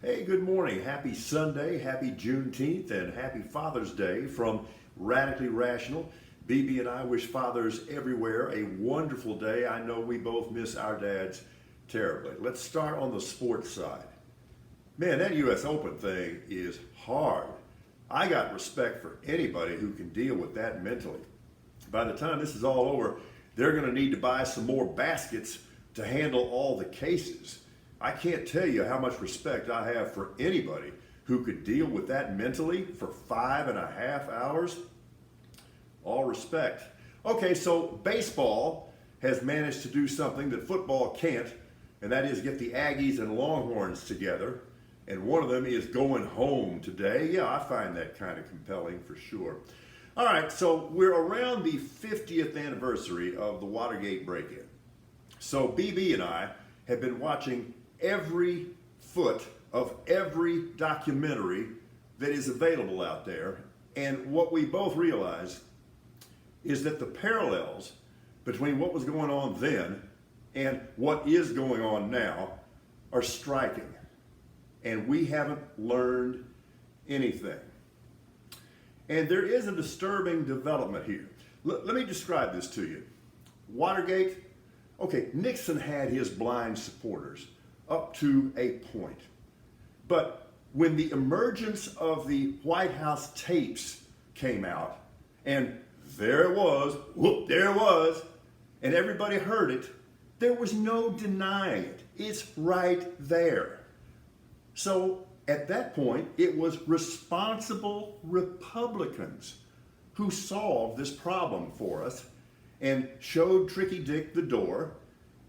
Hey, good morning. Happy Sunday, happy Juneteenth, and happy Father's Day from Radically Rational. BB and I wish fathers everywhere a wonderful day. I know we both miss our dads terribly. Let's start on the sports side. Man, that U.S. Open thing is hard. I got respect for anybody who can deal with that mentally. By the time this is all over, they're going to need to buy some more baskets to handle all the cases. I can't tell you how much respect I have for anybody who could deal with that mentally for 5.5 hours. All respect. Okay, so baseball has managed to do something that football can't, and that is get the Aggies and Longhorns together. And one of them is going home today. Yeah, I find that kind of compelling for sure. All right, so we're around the 50th anniversary of the Watergate break-in. So BB and I have been watching every foot of every documentary that is available out there. And what we both realize is that the parallels between what was going on then and what is going on now are striking. And we haven't learned anything. And there is a disturbing development here. Let me describe this to you. Watergate, okay, Nixon had his blind supporters up to a point. But when the emergence of the White House tapes came out, and there it was, whoop, there it was, and everybody heard it, there was no denying it. It's right there. So at that point, it was responsible Republicans who solved this problem for us and showed Tricky Dick the door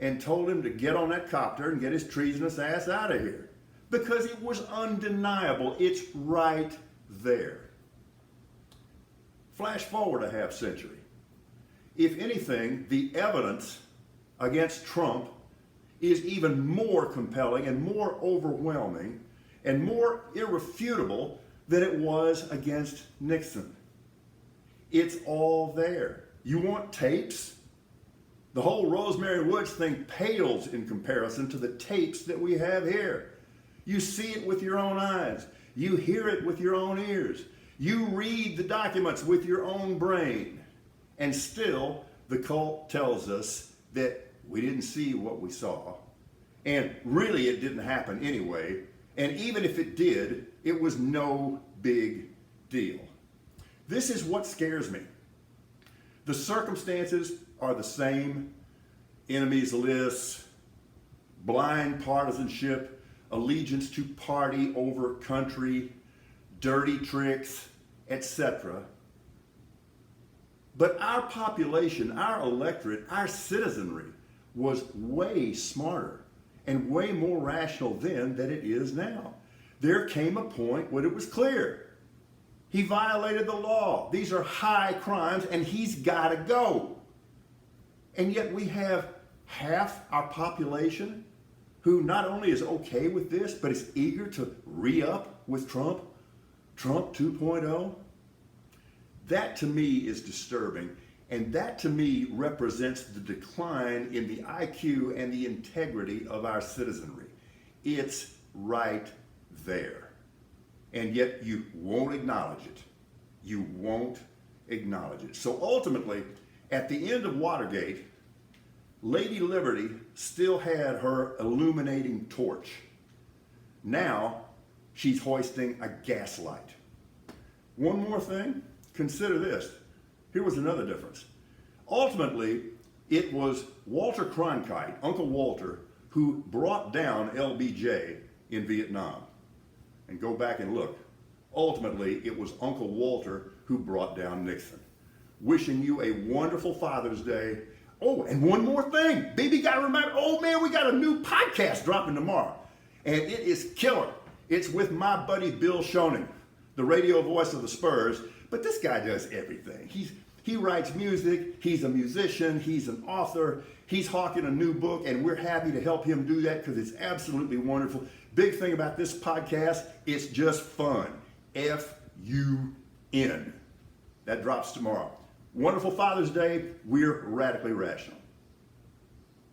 and told him to get on that copter and get his treasonous ass out of here. Because it was undeniable. It's right there. Flash forward a half century. If anything, the evidence against Trump is even more compelling and more overwhelming and more irrefutable than it was against Nixon. It's all there. You want tapes? The whole Rosemary Woods thing pales in comparison to the tapes that we have here. You see it with your own eyes. You hear it with your own ears. You read the documents with your own brain. And still, the cult tells us that we didn't see what we saw. And really, it didn't happen anyway. And even if it did, it was no big deal. This is what scares me. The circumstances are the same. Enemies lists, blind partisanship, allegiance to party over country, dirty tricks, etc. But our population, our electorate, our citizenry was way smarter and way more rational then than it is now. There came a point when it was clear. He violated the law. These are high crimes and he's got to go. And yet we have half our population who not only is okay with this, but is eager to re-up with Trump 2.0. That to me is disturbing. And that to me represents the decline in the IQ and the integrity of our citizenry. It's right there. And yet you won't acknowledge it. You won't acknowledge it. So ultimately, at the end of Watergate, Lady Liberty still had her illuminating torch. Now, she's hoisting a gaslight. One more thing, consider this. Here was another difference. Ultimately, it was Walter Cronkite, Uncle Walter, who brought down LBJ in Vietnam. And go back and look. Ultimately, it was Uncle Walter who brought down Nixon. Wishing you a wonderful Father's Day. Oh, and one more thing. Baby got to remember, oh man, we got a new podcast dropping tomorrow. And it is killer. It's with my buddy Bill Schoening, the radio voice of the Spurs. But this guy does everything. He writes music, he's a musician, he's an author, he's hawking a new book, and we're happy to help him do that because it's absolutely wonderful. Big thing about this podcast, it's just fun. F-U-N. That drops tomorrow. Wonderful Father's Day. We're Radically Rational.